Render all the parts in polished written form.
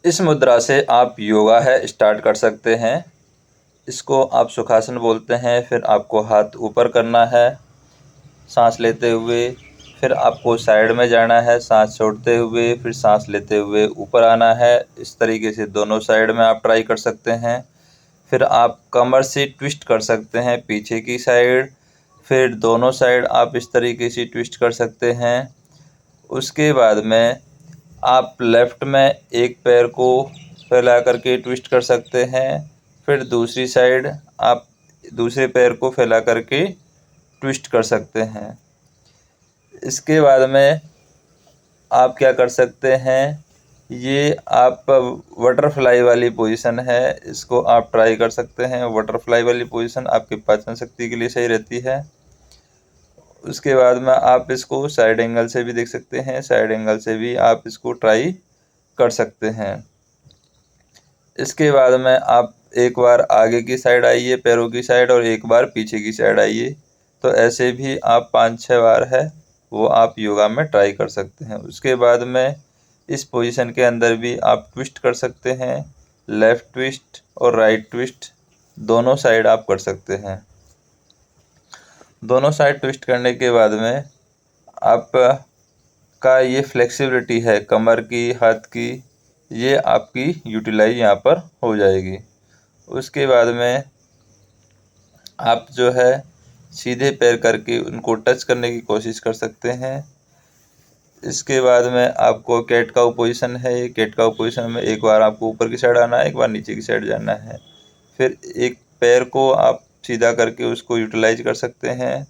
इस मुद्रा से आप योगा है स्टार्ट कर सकते हैं। इसको आप सुखासन बोलते हैं। फिर आपको हाथ ऊपर करना है सांस लेते हुए, फिर आपको साइड में जाना है सांस छोड़ते हुए, फिर सांस लेते हुए ऊपर आना है। इस तरीके से दोनों साइड में आप ट्राई कर सकते हैं। फिर आप कमर से ट्विस्ट कर सकते हैं पीछे की साइड, फिर दोनों साइड आप इस तरीके से ट्विस्ट कर सकते हैं। उसके बाद में आप लेफ़्ट में एक पैर को फैला करके ट्विस्ट कर सकते हैं, फिर दूसरी साइड आप दूसरे पैर को फैला करके ट्विस्ट कर सकते हैं। इसके बाद में आप क्या कर सकते हैं, ये आप बटरफ्लाई वाली पोजीशन है, इसको आप ट्राई कर सकते हैं। बटरफ्लाई वाली पोजीशन आपकी पाचन शक्ति के लिए सही रहती है। उसके बाद में आप इसको साइड एंगल से भी देख सकते हैं, साइड एंगल से भी आप इसको ट्राई कर सकते हैं। इसके बाद में आप एक बार आगे की साइड आइए पैरों की साइड, और एक बार पीछे की साइड आइए। तो ऐसे भी आप 5-6 बार है वो आप योगा में ट्राई कर सकते हैं। उसके बाद में इस पोजीशन के अंदर भी आप ट्विस्ट कर सकते हैं, लेफ़्ट ट्विस्ट और राइट ट्विस्ट दोनों साइड आप कर सकते हैं। दोनों साइड ट्विस्ट करने के बाद में आप का ये फ्लेक्सिबिलिटी है कमर की, हाथ की, ये आपकी यूटिलाइज यहाँ पर हो जाएगी। उसके बाद में आप जो है सीधे पैर करके उनको टच करने की कोशिश कर सकते हैं। इसके बाद में आपको कैट काउ पोजीशन है। ये कैट काउ पोजीशन में एक बार आपको ऊपर की साइड आना है, एक बार नीचे की साइड जाना है। फिर एक पैर को आप सीधा करके उसको यूटिलाइज कर सकते हैं,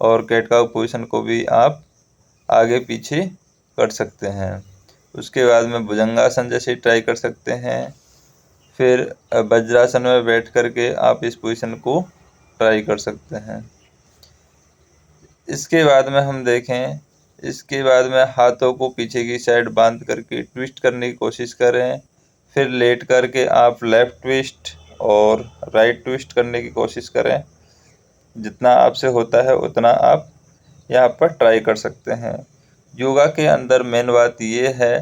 और कैट काउ पोजीशन को भी आप आगे पीछे कर सकते हैं। उसके बाद में भुजंगासन जैसे ट्राई कर सकते हैं। फिर वज्रासन में बैठ करके आप इस पोजीशन को ट्राई कर सकते हैं। इसके बाद में हम देखें, इसके बाद में हाथों को पीछे की साइड बांध करके ट्विस्ट करने की कोशिश करें। फिर लेट करके आप लेफ़्ट ट्विस्ट और राइट ट्विस्ट करने की कोशिश करें। जितना आपसे होता है उतना आप यहाँ पर ट्राई कर सकते हैं। योगा के अंदर मेन बात ये है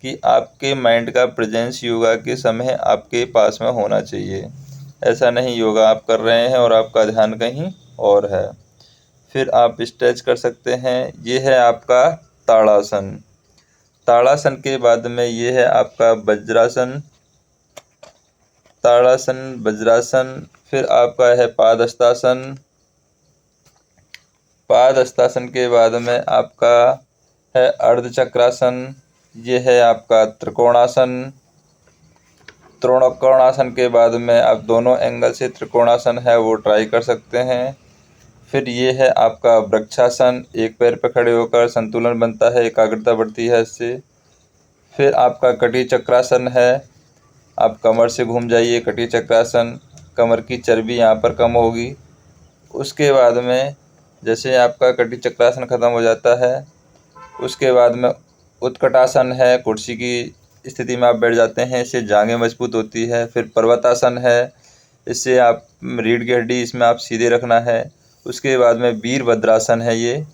कि आपके माइंड का प्रेजेंस योगा के समय आपके पास में होना चाहिए। ऐसा नहीं योगा आप कर रहे हैं और आपका ध्यान कहीं और है। फिर आप स्ट्रेच कर सकते हैं। ये है आपका ताड़ासन। ताड़ासन के बाद में ये है आपका वज्रासन, ताड़ासन, वज्रासन। फिर आपका है पादहस्तासन। पादहस्तासन के बाद में आपका है अर्धचक्रासन। ये है आपका त्रिकोणासन। त्रिकोणासन के बाद में आप दोनों एंगल से त्रिकोणासन है वो ट्राई कर सकते हैं। फिर ये है आपका वृक्षासन। एक पैर पर खड़े होकर संतुलन बनता है, एकाग्रता बढ़ती है इससे। फिर आपका कटी चक्रासन है। आप कमर से घूम जाइए, कटी चक्रासन, कमर की चर्बी यहाँ पर कम होगी। उसके बाद में जैसे आपका कटी चक्रासन ख़त्म हो जाता है, उसके बाद में उत्कटासन है। कुर्सी की स्थिति में आप बैठ जाते हैं, इससे जांघें मजबूत होती है। फिर पर्वतासन है, इससे आप रीढ़ की हड्डी इसमें आप सीधे रखना है। उसके बाद में वीरभद्रासन है ये,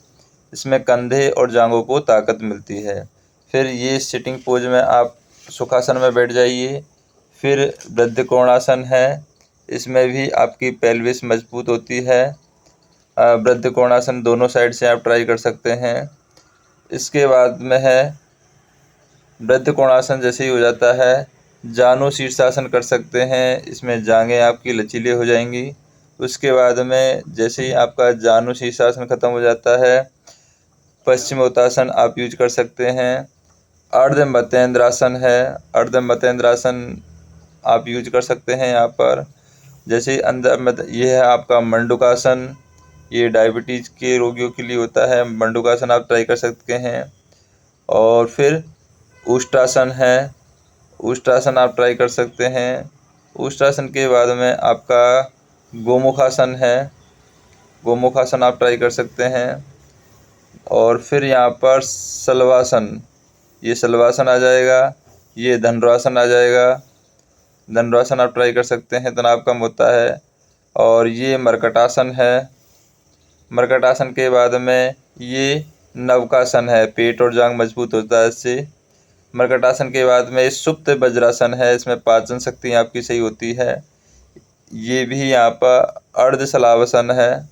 इसमें कंधे और जांघों को ताकत मिलती है। फिर ये सिटिंग पोज में आप सुखासन में बैठ जाइए। फिर वृद्धकोणासन है, इसमें भी आपकी पेल्विस मजबूत होती है। वृद्धकोणासन दोनों साइड से आप ट्राई कर सकते हैं। इसके बाद में है वृद्धकोणासन। जैसे ही हो जाता है, जानु शीर्षासन कर सकते हैं, इसमें जांघें आपकी लचीली हो जाएंगी। उसके बाद में जैसे ही आपका जानु शीर्षासन ख़त्म हो जाता है, पश्चिमोत्तासन आप यूज कर सकते हैं। अर्ध मतेंद्रासन है, अर्ध मतेंद्रासन आप यूज कर सकते हैं यहाँ पर। जैसे ही अंदर ये है आपका मंडूकासन, ये डायबिटीज़ के रोगियों के लिए होता है। मंडूकासन आप ट्राई कर सकते हैं। और फिर उष्ट्रासन है, उष्ट्रासन आप ट्राई कर सकते हैं। उष्ट्रासन के बाद में आपका गोमुखासन है, गोमुखासन आप ट्राई कर सकते हैं। और फिर यहाँ पर शलवासन, ये शलवासन आ जाएगा। ये धनुरासन आ जाएगा, धनुरासन आप ट्राई कर सकते हैं, तनाव कम होता है। और ये मर्कटासन है। मर्कटासन के बाद में ये नवकासन है, पेट और जांघ मजबूत होता है इससे। मर्कटासन के बाद में सुप्त वज्रासन है, इसमें पाचन शक्ति आपकी सही होती है। ये भी यहाँ पर अर्ध शलाभासन है,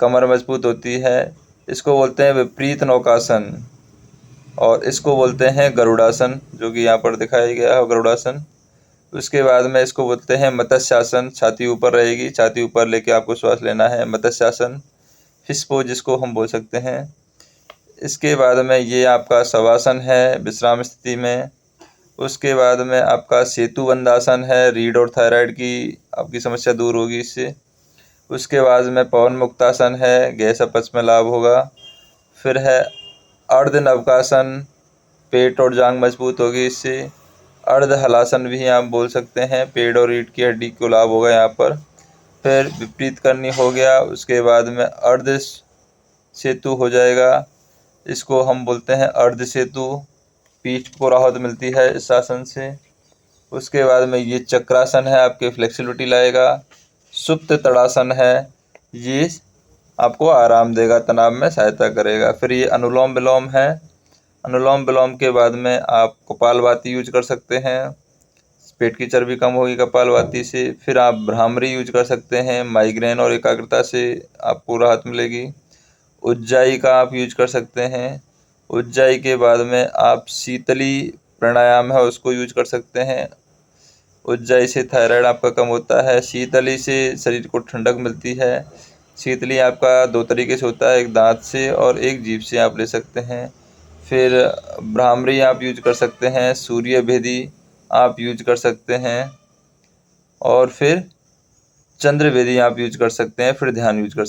कमर मजबूत होती है। इसको बोलते हैं विपरीत नौकासन और इसको बोलते हैं गरुड़ासन, जो कि यहाँ पर दिखाया गया है गरुड़ासन। उसके बाद में इसको बोलते हैं मत्स्यासन, छाती ऊपर रहेगी, छाती ऊपर लेके आपको श्वास लेना है, मत्स्यासन, फिश पोज जिसको हम बोल सकते हैं। इसके बाद में ये आपका शवासन है विश्राम स्थिति में। उसके बाद में आपका सेतु बंधासन है, रीढ़ और थायराइड की आपकी समस्या दूर होगी इससे। उसके बाद में पवन मुक्तासन है, गैस अपच में लाभ होगा। फिर है अर्ध नवकासन, पेट और जांघ मजबूत होगी इससे। अर्ध हलासन भी आप बोल सकते हैं, पेट और रीढ़ की हड्डी को लाभ होगा यहाँ पर। फिर विपरीत करनी हो गया, उसके बाद में अर्ध सेतु हो जाएगा, इसको हम बोलते हैं अर्ध सेतु, पीठ को राहत मिलती है इस आसन से। उसके बाद में ये चक्रासन है, आपके फ्लेक्सिबिलिटी लाएगा। सुप्त तड़ासन है, ये आपको आराम देगा, तनाव में सहायता करेगा। फिर ये अनुलोम विलोम है, अनुलोम विलोम के बाद में आप कपालभाति यूज कर सकते हैं, पेट की चर्बी कम होगी कपालभाति से। फिर आप भ्रामरी यूज कर सकते हैं, माइग्रेन और एकाग्रता से आपको राहत मिलेगी। उज्जाई का आप यूज कर सकते हैं। उज्जाई के बाद में आप शीतली प्राणायाम है उसको यूज कर सकते हैं। उज्जाई से थायराइड आपका कम होता है, शीतली से शरीर को ठंडक मिलती है। शीतली आपका दो तरीके से होता है, एक दांत से और एक जीभ से आप ले सकते हैं। फिर भ्रामरी आप यूज कर सकते हैं, सूर्य भेदी आप यूज कर सकते हैं और फिर चंद्र भेदी आप यूज कर सकते हैं, फिर ध्यान यूज कर सकते हैं।